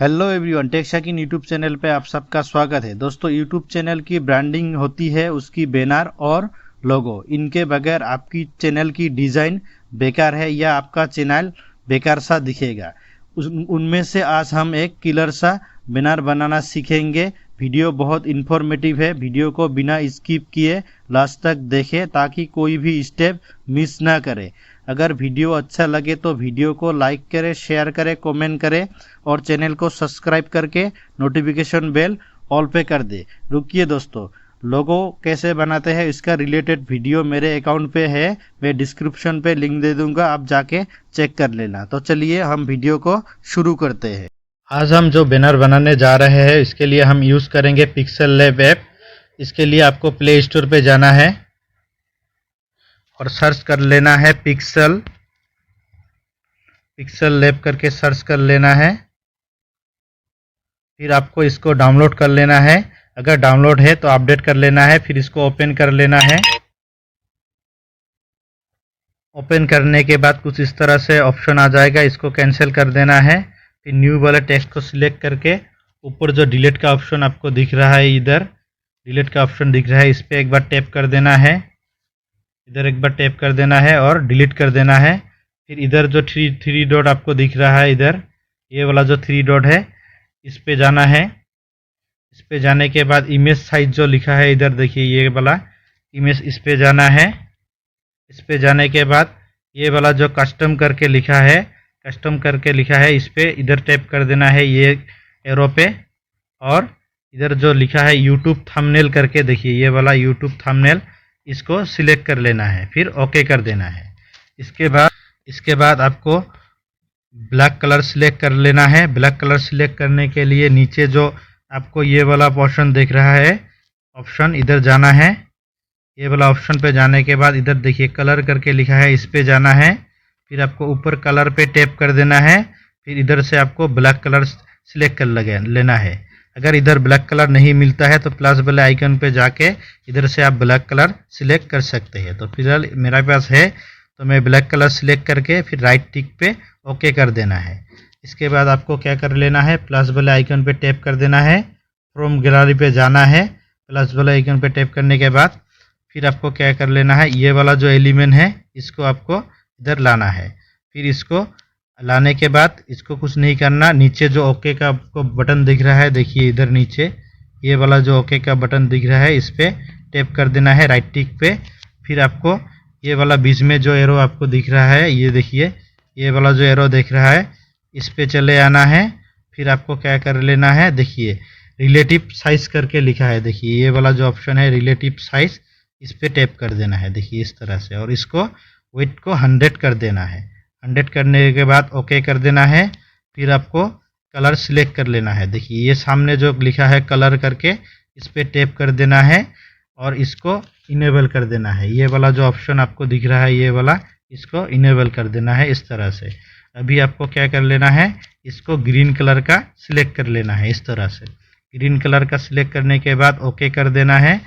Hello everyone, tech Shakeen YouTube channel पे आप सबका स्वागत है। दोस्तों, यूट्यूब चैनल की ब्रांडिंग होती है उसकी बैनर और लोगो। इनके बगैर आपकी चैनल की डिज़ाइन बेकार है या आपका चैनल बेकार सा दिखेगा। उनमें से आज हम एक किलर सा बैनर बनाना सीखेंगे। वीडियो बहुत इन्फॉर्मेटिव है। वीडियो को बिना स्किप किए लास्ट तक देखें ताकि कोई भी स्टेप मिस ना करे। अगर वीडियो अच्छा लगे तो वीडियो को लाइक करें, शेयर करें, कमेंट करें और चैनल को सब्सक्राइब करके नोटिफिकेशन बेल ऑल पे कर दे। रुकिए दोस्तों, लोगो कैसे बनाते हैं इसका रिलेटेड वीडियो मेरे अकाउंट पे है। मैं डिस्क्रिप्शन पे लिंक दे दूंगा, आप जाके चेक कर लेना। तो चलिए हम वीडियो को शुरू करते हैं। आज हम जो बैनर बनाने जा रहे हैं इसके लिए हम यूज़ करेंगे पिक्सल लैब ऐप। इसके लिए आपको प्ले स्टोर पे जाना है और सर्च कर लेना है पिक्सल लैब करके सर्च कर लेना है। फिर आपको इसको डाउनलोड कर लेना है। अगर डाउनलोड है तो अपडेट कर लेना है। फिर इसको ओपन कर लेना है। ओपन करने के बाद कुछ इस तरह से ऑप्शन आ जाएगा, इसको कैंसिल कर देना है। फिर न्यू वाले टेक्स्ट को सिलेक्ट करके ऊपर जो डिलीट का ऑप्शन आपको दिख रहा है, इधर डिलीट का ऑप्शन दिख रहा है, इस पर एक बार टैप कर देना है। इधर एक बार टैप कर देना है और डिलीट कर देना है। फिर इधर जो थ्री डॉट आपको दिख रहा है, इधर ये वाला जो थ्री डॉट है इस पे जाना है। इस पे जाने के बाद इमेज साइज जो लिखा है इधर देखिए, ये वाला इमेज, इस पे जाना है। इस पे जाने के बाद ये वाला जो कस्टम करके लिखा है, इस पे इधर टैप कर देना है, ये एरो पे। और इधर जो लिखा है यूट्यूब थंबनेल करके देखिए, ये वाला यूट्यूब थंबनेल, इसको सिलेक्ट कर लेना है। फिर ओके कर देना है। इसके बाद आपको ब्लैक कलर सिलेक्ट कर लेना है। ब्लैक कलर सिलेक्ट करने के लिए नीचे जो आपको ये वाला पोर्शन दिख रहा है ऑप्शन, इधर जाना है। ये वाला ऑप्शन पे जाने के बाद इधर देखिए कलर करके लिखा है, इस पे जाना है। फिर आपको ऊपर कलर पे टैप कर देना है। फिर इधर से आपको ब्लैक कलर सिलेक्ट कर लेना है। अगर इधर ब्लैक कलर नहीं मिलता है तो प्लस वाले आइकन पे जाके इधर से आप ब्लैक कलर सिलेक्ट कर सकते हैं। तो फिलहाल मेरे पास है तो मैं ब्लैक कलर सिलेक्ट करके फिर राइट टिक पे ओके कर देना है। इसके बाद आपको क्या कर लेना है, प्लस वाले आइकन पे टैप कर देना है। फ्रॉम गैलरी पे जाना है। प्लस वाले आइकन पे टैप करने के बाद फिर आपको क्या कर लेना है, ये वाला जो एलिमेंट है इसको आपको इधर लाना है। फिर इसको लाने के बाद इसको कुछ नहीं करना, नीचे जो ओके का आपको बटन दिख रहा है देखिए, इधर नीचे ये वाला जो ओके का बटन दिख रहा है इस पर टैप कर देना है राइट टिक पे। फिर आपको ये वाला बीच में जो एरो आपको दिख रहा है, ये देखिए, ये वाला जो एरो दिख रहा है इस पे चले आना है। फिर आपको क्या कर लेना है, देखिए रिलेटिव साइज करके लिखा है, देखिए ये वाला जो ऑप्शन है रिलेटिव साइज, इस पे टैप कर देना है देखिए इस तरह से। और इसको वेट को 100 कर देना है। 100 करने के बाद ओके कर देना है। फिर आपको कलर सिलेक्ट कर लेना है, देखिए ये सामने जो लिखा है कलर करके, इस पे टैप कर देना है और इसको इनेबल कर देना है। ये वाला जो ऑप्शन आपको दिख रहा है, ये वाला, इसको इनेबल कर देना है इस तरह से। अभी आपको क्या कर लेना है, इसको ग्रीन कलर का सिलेक्ट कर लेना है इस तरह से। ग्रीन कलर का सिलेक्ट करने के बाद ओके कर देना है।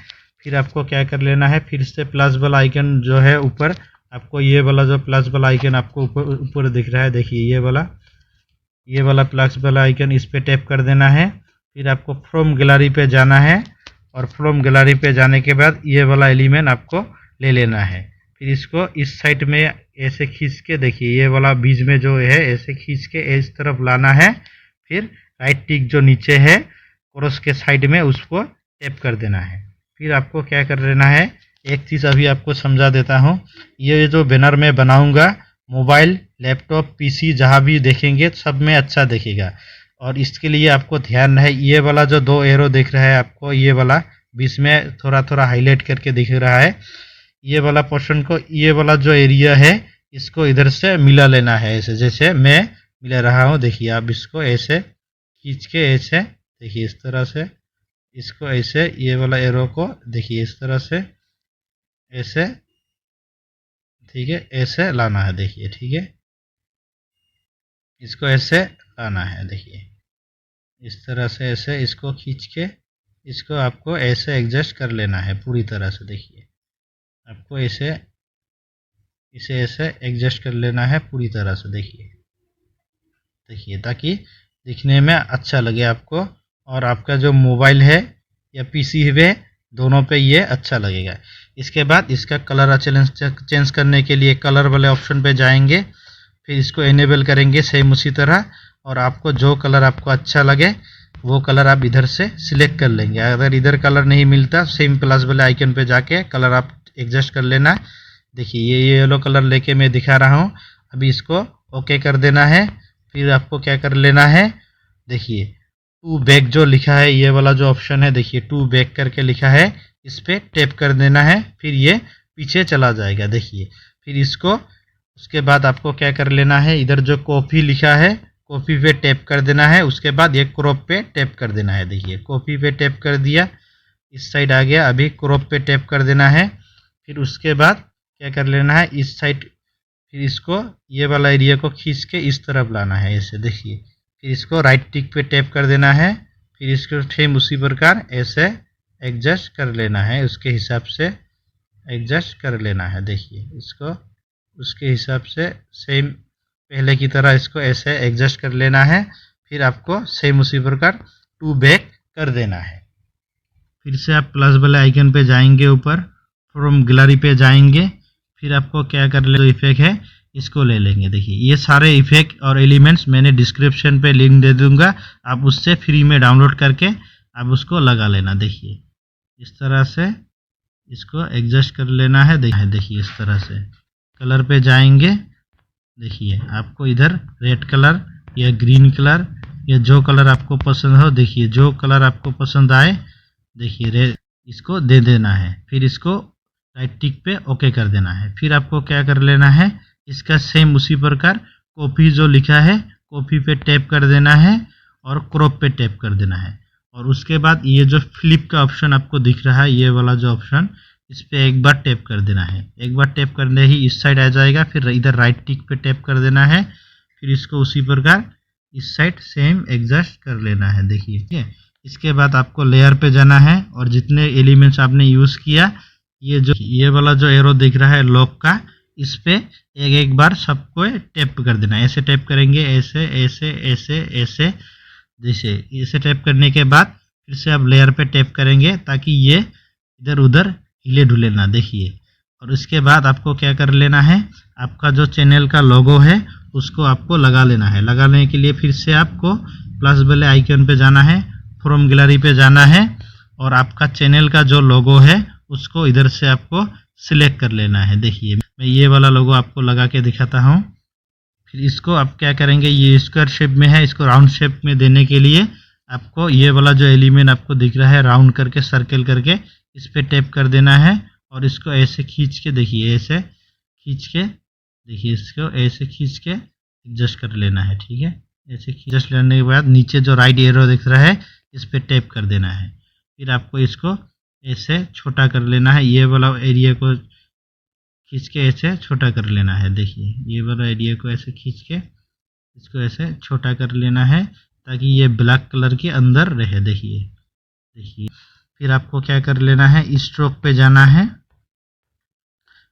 फिर आपको क्या कर लेना है, फिर से प्लस वाला आइकन जो है ऊपर, आपको ये वाला जो प्लस वाला आइकन आपको ऊपर दिख रहा है, देखिए ये वाला प्लस वाला आइकन, इस पे टैप कर देना है। फिर आपको फ्रॉम गैलरी पे जाना है और फ्रॉम गैलरी पे जाने के बाद ये वाला एलिमेंट आपको ले लेना है। फिर इसको इस साइड में ऐसे खींच के देखिए, ये वाला बीच में जो है ऐसे खींच के इस तरफ लाना है। फिर राइट टिक जो नीचे है क्रॉस के साइड में, उसको टैप कर देना है। फिर आपको क्या कर लेना है, एक चीज़ अभी आपको समझा देता हूँ। ये जो बैनर मैं बनाऊंगा मोबाइल, लैपटॉप, पीसी जहाँ भी देखेंगे सब में अच्छा दिखेगा। और इसके लिए आपको ध्यान है, ये वाला जो दो एरो दिख रहा है आपको, ये वाला बीच में थोड़ा थोड़ा हाईलाइट करके दिख रहा है, ये वाला पोर्शन को, ये वाला जो एरिया है इसको इधर से मिला लेना है, ऐसे जैसे मैं मिला रहा हूँ। देखिए आप इसको ऐसे खींच के ऐसे देखिए इस तरह से, इसको ऐसे ये वाला एरो को देखिए इस तरह से ऐसे, ठीक है, ऐसे लाना है देखिए, ठीक है, इसको ऐसे लाना है देखिए इस तरह से, ऐसे इसको खींच के इसको आपको ऐसे एडजस्ट कर लेना है पूरी तरह से। देखिए आपको इसे ऐसे एडजस्ट कर लेना है पूरी तरह से, देखिए ताकि दिखने में अच्छा लगे आपको, और आपका जो मोबाइल है या पीसी है दोनों पे ये अच्छा लगेगा। इसके बाद इसका कलर चेंज करने के लिए कलर वाले ऑप्शन पे जाएंगे, फिर इसको इनेबल करेंगे सेम उसी तरह, और आपको जो कलर आपको अच्छा लगे वो कलर आप इधर से सिलेक्ट कर लेंगे। अगर इधर कलर नहीं मिलता, सेम प्लस वाले आइकन पे जाके कलर आप एडजस्ट कर लेना। देखिए ये येलो कलर लेके मैं दिखा रहा हूँ, अभी इसको ओके कर देना है। फिर आपको क्या कर लेना है, देखिए टू बैक जो लिखा है, ये वाला जो ऑप्शन है, देखिए टू बैक करके लिखा है, इस पर टैप कर देना है, फिर ये पीछे चला जाएगा। देखिए फिर इसको, उसके बाद आपको क्या कर लेना है, इधर जो कॉपी लिखा है कॉपी पे टैप कर देना है, उसके बाद ये क्रॉप पे टैप कर देना है। देखिए कॉपी पे टैप कर दिया, इस साइड आ गया, अभी क्रॉप पे टैप कर देना है। फिर उसके बाद क्या कर लेना है, इस साइड फिर इसको ये वाला एरिया को खींच के इस तरफ लाना है ऐसे। देखिए फिर इसको राइट टिक पे टैप कर देना है, फिर इसको सेम उसी प्रकार ऐसे एडजस्ट कर लेना है, उसके हिसाब से एडजस्ट कर लेना है। देखिए इसको उसके हिसाब से सेम पहले की तरह इसको ऐसे एडजस्ट कर लेना है, फिर आपको सेम उसी प्रकार टू बैक कर देना है। फिर से आप प्लस वाले आइकन पे जाएंगे, ऊपर फ्रॉम गैलरी पे जाएंगे, फिर आपको क्या कर ले, इफेक्ट है इसको ले लेंगे। देखिए ये सारे इफेक्ट और एलिमेंट्स मैंने डिस्क्रिप्शन पे लिंक दे दूंगा, आप उससे फ्री में डाउनलोड करके आप उसको लगा लेना। देखिए इस तरह से इसको एडजस्ट कर लेना है। देखिए इस तरह से कलर पे जाएंगे, देखिए आपको इधर रेड कलर या ग्रीन कलर या जो कलर आपको पसंद हो, देखिए जो कलर आपको पसंद आए, देखिए रेड इसको दे देना है, फिर इसको राइट टिक पे ओके कर देना है। फिर आपको क्या कर लेना है, इसका सेम उसी प्रकार कॉपी जो लिखा है कॉपी पे टैप कर देना है और क्रॉप पे टैप कर देना है, और उसके बाद ये जो फ्लिप का ऑप्शन आपको दिख रहा है, ये वाला जो ऑप्शन, इस पर एक बार टैप कर देना है। एक बार टैप करने ही इस साइड आ जाएगा, फिर इधर राइट टिक पे टैप कर देना है, फिर इसको उसी प्रकार इस साइड सेम एडजस्ट कर लेना है। देखिए ठीक है। इसके बाद आपको लेयर पे जाना है, और जितने एलिमेंट्स आपने यूज़ किया, ये वाला जो एरो दिख रहा है लॉक का, इस पे एक बार सबको टैप कर देना है। ऐसे टैप करेंगे, ऐसे ऐसे ऐसे ऐसे, जैसे ऐसे टैप करने के बाद फिर से आप लेयर पे टैप करेंगे ताकि ये इधर उधर हिले डुले ना। देखिए, और उसके बाद आपको क्या कर लेना है, आपका जो चैनल का लोगो है उसको आपको लगा लेना है। लगाने के लिए फिर से आपको प्लस वाले आइकन पे जाना है, फ्रॉम गैलरी पे जाना है, और आपका चैनल का जो लोगो है उसको इधर से आपको सिलेक्ट कर लेना है। देखिए मैं ये वाला लोगो आपको लगा के दिखाता हूँ। फिर इसको आप क्या करेंगे, ये स्क्वायर शेप में है, इसको राउंड शेप में देने के लिए आपको ये वाला जो एलिमेंट आपको दिख रहा है राउंड करके सर्कल करके, इस पर टैप कर देना है, और इसको ऐसे खींच के, देखिए ऐसे खींच के, देखिए इसको ऐसे खींच के एडजस्ट कर लेना है। ठीक है, ऐसे एडजस्ट लेने के बाद नीचे जो राइट एरो दिख रहा है इस पर टैप कर देना है। फिर आपको इसको ऐसे छोटा कर लेना है, ये वाला एरिया को खींच के ऐसे छोटा कर लेना है। देखिए ये वाला एरिया को ऐसे खींच के इसको ऐसे छोटा कर लेना है ताकि ये ब्लैक कलर के अंदर रहे। देखिए फिर आपको क्या कर लेना है, स्ट्रोक पे जाना है।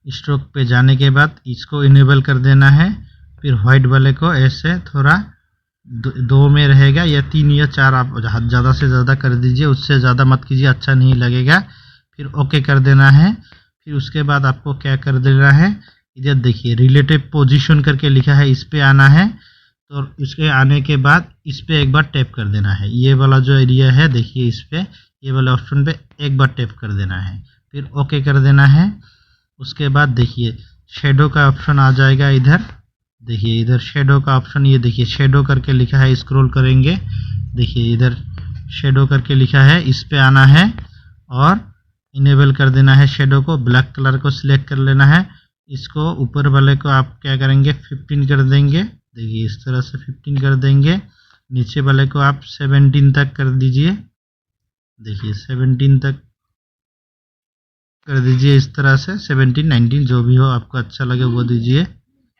स्ट्रोक पे जाने के बाद इसको इनेबल कर देना है। फिर व्हाइट वाले को ऐसे थोड़ा दो में रहेगा, या 3 या 4 आप ज़्यादा से ज़्यादा कर दीजिए, उससे ज़्यादा मत कीजिए, अच्छा नहीं लगेगा। फिर ओके कर देना है। फिर उसके बाद आपको क्या कर देना है, इधर देखिए रिलेटिव पोजीशन करके लिखा है, इस पे आना है। तो इसके आने के बाद इस पे एक बार टैप कर देना है। ये वाला जो एरिया है देखिए, इस पे ये वाले ऑप्शन पे एक बार टैप कर देना है, फिर ओके कर देना है। उसके बाद देखिए शेडो का ऑप्शन आ जाएगा इधर। देखिए इधर शेडो का ऑप्शन, ये देखिए शेडो करके लिखा है, स्क्रॉल करेंगे, देखिए इधर शेडो करके लिखा है, इस पे आना है और इनेबल कर देना है। शेडो को ब्लैक कलर को सिलेक्ट कर लेना है। इसको ऊपर वाले को आप क्या करेंगे, 15 कर देंगे। देखिए इस तरह से 15 कर देंगे। नीचे वाले को आप 17 तक कर दीजिए। देखिए 17 तक कर दीजिए, इस तरह से 17, 19 जो भी हो आपको अच्छा लगे वो दीजिए।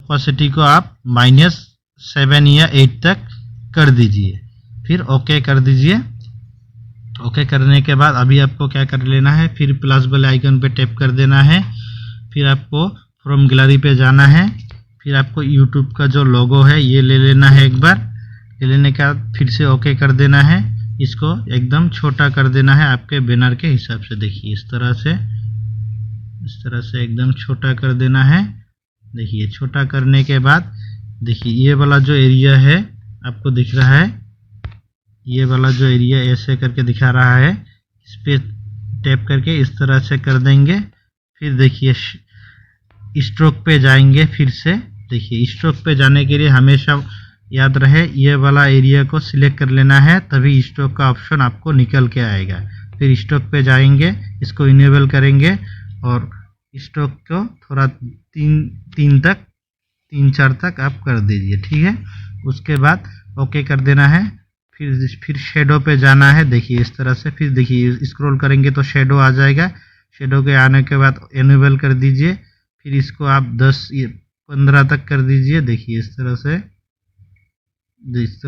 ओपेसिटी को आप -7 या 8 तक कर दीजिए, फिर ओके कर दीजिए। ओके करने के बाद अभी आपको क्या कर लेना है, फिर प्लस वाले आइकन पे टैप कर देना है। फिर आपको फ्रॉम गैलरी पे जाना है। फिर आपको यूट्यूब का जो लोगो है ये ले लेना है, एक बार लेने के बाद फिर से ओके कर देना है। इसको एकदम छोटा कर देना है आपके बैनर के हिसाब से। देखिए इस तरह से एकदम छोटा कर देना है। देखिए छोटा करने के बाद देखिए ये वाला जो एरिया है आपको दिख रहा है, ये वाला जो एरिया ऐसे करके दिखा रहा है, इस पे टैप करके इस तरह से कर देंगे। फिर देखिए स्ट्रोक पे जाएंगे। फिर से देखिए स्ट्रोक पे जाने के लिए हमेशा याद रहे ये वाला एरिया को सिलेक्ट कर लेना है, तभी स्ट्रोक का ऑप्शन आपको निकल के आएगा। फिर स्ट्रोक पे जाएंगे, इसको इनेबल करेंगे और स्ट्रोक को थोड़ा 3-4 तक आप कर दीजिए, ठीक है। उसके बाद ओके कर देना है। फिर शेडो पे जाना है। देखिए इस तरह से फिर देखिए स्क्रॉल करेंगे तो शेडो आ जाएगा। शेडो के आने के बाद इनेबल कर दीजिए। फिर इसको आप 10-15 तक कर दीजिए। देखिए इस तरह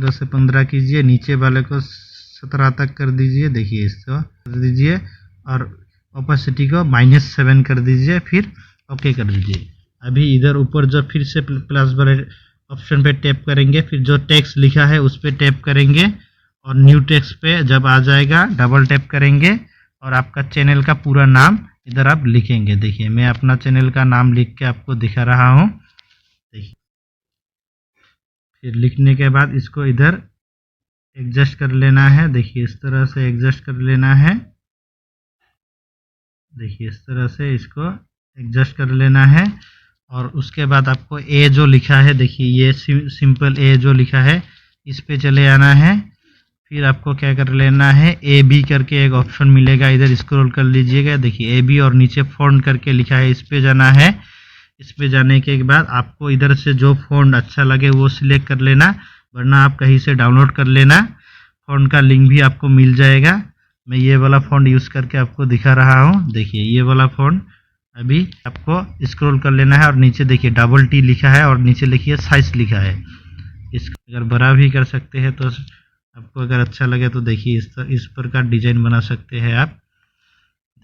से 15 कीजिए। नीचे वाले को 17 तक कर दीजिए। देखिए इसको कर दीजिए और ओपेसिटी को -7 कर दीजिए। फिर ओके कर दीजिए। अभी इधर ऊपर जो फिर से प्लस वाले ऑप्शन पे टैप करेंगे, फिर जो टेक्स्ट लिखा है उस पे टैप करेंगे और न्यू टेक्स्ट पे जब आ जाएगा डबल टैप करेंगे और आपका चैनल का पूरा नाम इधर आप लिखेंगे। देखिए मैं अपना चैनल का नाम लिख के आपको दिखा रहा हूँ। देखिए फिर लिखने के बाद इसको इधर एडजस्ट कर लेना है। देखिए इस तरह से एडजस्ट कर लेना है। देखिए इस तरह से इसको एडजस्ट कर लेना है और उसके बाद आपको ए जो लिखा है, देखिए ये सिंपल ए जो लिखा है इस पे चले आना है। फिर आपको क्या कर लेना है, ए बी करके एक ऑप्शन मिलेगा, इधर स्क्रॉल कर लीजिएगा। देखिए ए बी और नीचे फ़ॉन्ट करके लिखा है, इस पे जाना है। इस पे जाने के बाद आपको इधर से जो फ़ॉन्ट अच्छा लगे वो सिलेक्ट कर लेना, वरना आप कहीं से डाउनलोड कर लेना। फ़ॉन्ट का लिंक भी आपको मिल जाएगा। मैं ये वाला फ़ॉन्ट यूज़ करके आपको दिखा रहा हूँ। देखिए ये वाला फ़ॉन्ट अभी आपको स्क्रॉल कर लेना है और नीचे देखिए डबल टी लिखा है और नीचे लिखिए साइज लिखा है। इसको अगर बड़ा भी कर सकते हैं तो आपको अगर अच्छा लगे तो देखिए इस प्रकार डिजाइन बना सकते हैं आप।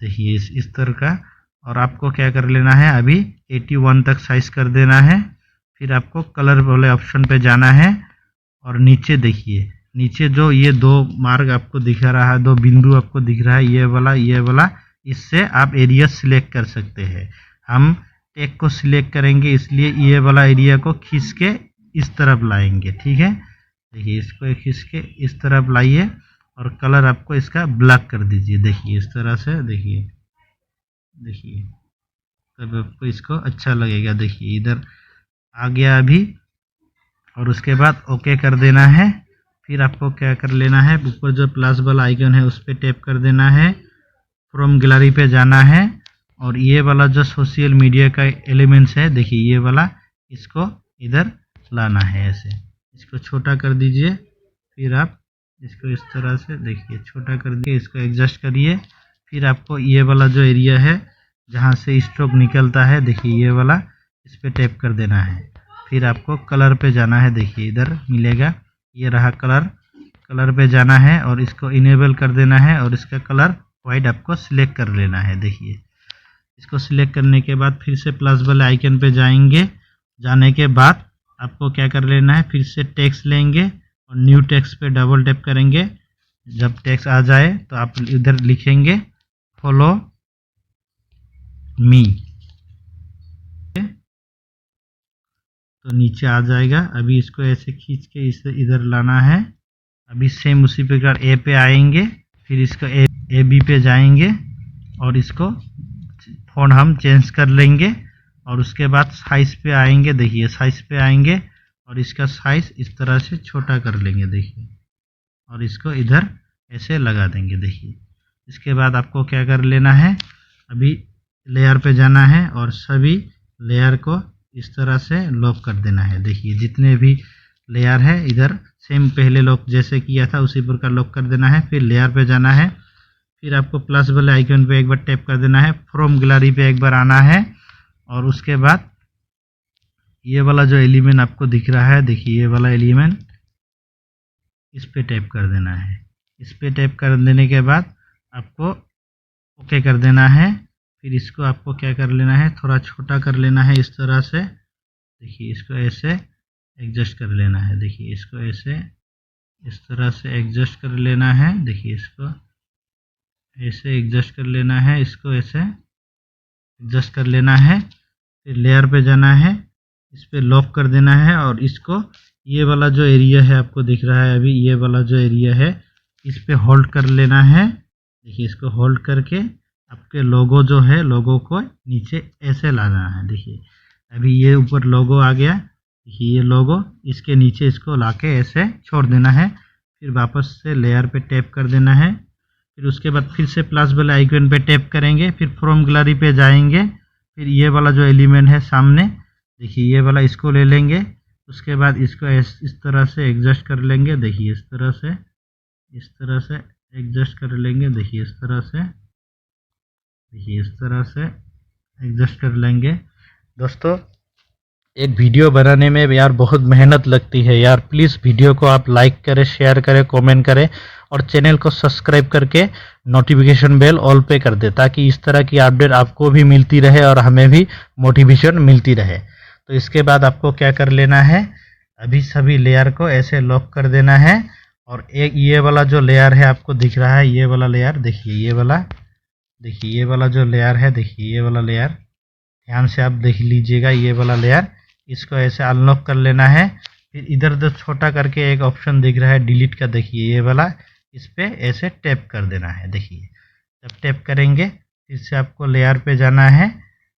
देखिए इस तरह का। और आपको क्या कर लेना है, अभी 81 तक साइज कर देना है। फिर आपको कलर वाले ऑप्शन पे जाना है और नीचे देखिए, नीचे जो ये 2 मार्क आपको दिख रहा है, 2 बिंदु आपको दिख रहा है, ये वाला, इससे आप एरिया सिलेक्ट कर सकते हैं। हम टेक को सिलेक्ट करेंगे, इसलिए ये वाला एरिया को खींच के इस तरफ लाएंगे, ठीक है। देखिए इसको खींच के इस तरफ लाइए और कलर आपको इसका ब्लैक कर दीजिए। देखिए इस तरह से, देखिए तब आपको इसको अच्छा लगेगा। देखिए इधर आ गया अभी और उसके बाद ओके कर देना है। फिर आपको क्या कर लेना है, ऊपर जो प्लस वाला आइकन है उस पर टैप कर देना है, फ्रॉम गैलरी पे जाना है और ये वाला जो सोशल मीडिया का एलिमेंट्स है, देखिए ये वाला, इसको इधर लाना है। ऐसे इसको छोटा कर दीजिए। फिर आप इसको इस तरह से देखिए छोटा कर दिए, इसको एडजस्ट करिए। फिर आपको ये वाला जो एरिया है जहाँ से स्ट्रोक निकलता है, देखिए ये वाला, इस पर टैप कर देना है। फिर आपको कलर पे जाना है। देखिए इधर मिलेगा, ये रहा कलर पे जाना है और इसको इनेबल कर देना है और इसका कलर वाइट आपको सिलेक्ट कर लेना है। देखिए इसको सिलेक्ट करने के बाद फिर से प्लस वाले आइकन पे जाएंगे। जाने के बाद आपको क्या कर लेना है, फिर से टेक्स्ट लेंगे और न्यू टेक्स्ट पे डबल टैप करेंगे। जब टेक्स्ट आ जाए तो आप इधर लिखेंगे फॉलो मी, तो नीचे आ जाएगा। अभी इसको ऐसे खींच के इसे इधर लाना है। अभी सेम उसी प्रकार ए पे आएंगे, फिर इसको ए बी पे जाएंगे और इसको फ़ॉन्ट हम चेंज कर लेंगे और उसके बाद साइज पे आएंगे। देखिए साइज पे आएंगे और इसका साइज इस तरह से छोटा कर लेंगे। देखिए और इसको इधर ऐसे लगा देंगे। देखिए इसके बाद आपको क्या कर लेना है, अभी लेयर पे जाना है और सभी लेयर को इस तरह से लॉक कर देना है। देखिए जितने भी लेयर है इधर सेम पहले लॉक जैसे किया था उसी प्रकार लॉक कर देना है। फिर लेयर पे जाना है, फिर आपको प्लस वाले आइकन पे एक बार टैप कर देना है, फ्रॉम गैलरी पे एक बार आना है और उसके बाद ये वाला जो एलिमेंट आपको दिख रहा है, देखिए ये वाला एलिमेंट, इस पे टैप कर देना है। इस पे टैप कर देने के बाद आपको ओके कर देना है। फिर इसको आपको क्या कर लेना है, थोड़ा छोटा कर लेना है इस तरह से। देखिए इसको ऐसे एडजस्ट कर लेना है। देखिए इसको ऐसे इस तरह से एडजस्ट कर लेना है। देखिए इसको ऐसे एडजस्ट कर लेना है, इसको ऐसे एडजस्ट कर लेना है। फिर लेयर पे जाना है, इस पे लॉक कर देना है और इसको ये वाला जो एरिया है आपको दिख रहा है अभी, ये वाला जो एरिया है इस पे होल्ड कर लेना है। देखिए इसको होल्ड करके आपके लोगो जो है, लोगो को नीचे ऐसे लाना है। देखिए अभी ये ऊपर लोगो आ गया, देखिए ये लोगो, इसके नीचे इसको लाके ऐसे छोड़ देना है। फिर वापस से लेयर पे टैप कर देना है। फिर उसके बाद फिर से प्लस वाले आइकन पे टैप करेंगे, फिर फ्रॉम गैलरी पे जाएंगे। फिर ये वाला जो एलिमेंट है सामने, देखिए ये वाला इसको ले लेंगे। उसके बाद इसको इस तरह से एडजस्ट कर लेंगे। देखिए इस तरह से एडजस्ट कर लेंगे। देखिए इस तरह से, देखिए इस तरह से एडजस्ट कर लेंगे। दोस्तों एक वीडियो बनाने में यार बहुत मेहनत लगती है यार, प्लीज़ वीडियो को आप लाइक करें, शेयर करें, कमेंट करें और चैनल को सब्सक्राइब करके नोटिफिकेशन बेल ऑल पे कर दे, ताकि इस तरह की अपडेट आपको भी मिलती रहे और हमें भी मोटिवेशन मिलती रहे। तो इसके बाद आपको क्या कर लेना है, अभी सभी लेयर को ऐसे लॉक कर देना है। और एक ये वाला जो लेयर है आपको दिख रहा है, ये वाला लेयर, देखिए ये वाला, देखिए ये वाला जो लेयर है, देखिए ये वाला लेयर, ध्यान से आप देख लीजिएगा। ये वाला लेयर, इसको ऐसे अनलॉक कर लेना है। फिर इधर उधर छोटा करके एक ऑप्शन दिख रहा है डिलीट का, देखिए ये वाला, इस पे ऐसे टैप कर देना है। देखिए जब टैप करेंगे फिर से आपको लेयर पे जाना है।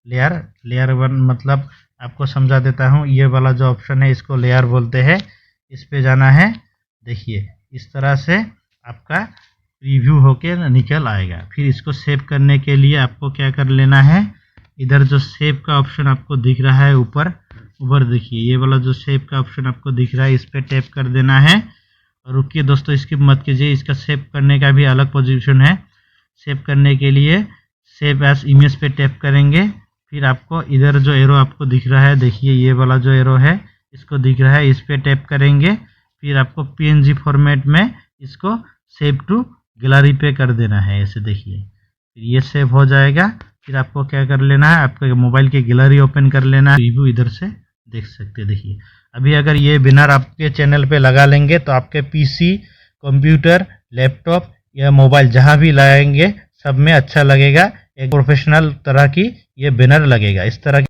लेयर वन मतलब आपको समझा देता हूँ, ये वाला जो ऑप्शन है इसको लेयर बोलते हैं, इस पे जाना है। देखिए इस तरह से आपका प्रीव्यू होके निकल आएगा। फिर इसको सेव करने के लिए आपको क्या कर लेना है, इधर जो सेव का ऑप्शन आपको दिख रहा है ऊपर, देखिए ये वाला जो सेव का ऑप्शन आपको दिख रहा है, इस पे टैप कर देना है। और रुकिए दोस्तों, स्किप मत कीजिए, इसका सेव करने का भी अलग पोजीशन है। सेव करने के लिए सेव एज इमेज पे टैप करेंगे। फिर आपको इधर जो एरो आपको दिख रहा है, देखिए ये वाला जो एरो है इसको दिख रहा है, इस पे टैप करेंगे। फिर आपको PNG फॉर्मेट में इसको सेव टू गैलरी पे कर देना है, ऐसे देखिए फिर ये सेव हो जाएगा। फिर आपको क्या कर लेना है, आपके मोबाइल की गैलरी ओपन कर लेना है, रिव्यू इधर से देख सकते हैं। देखिए अभी अगर ये बैनर आपके चैनल पे लगा लेंगे तो आपके PC, कंप्यूटर, लैपटॉप या मोबाइल जहाँ भी लगाएंगे सब में अच्छा लगेगा। एक प्रोफेशनल तरह की ये बैनर लगेगा। इस तरह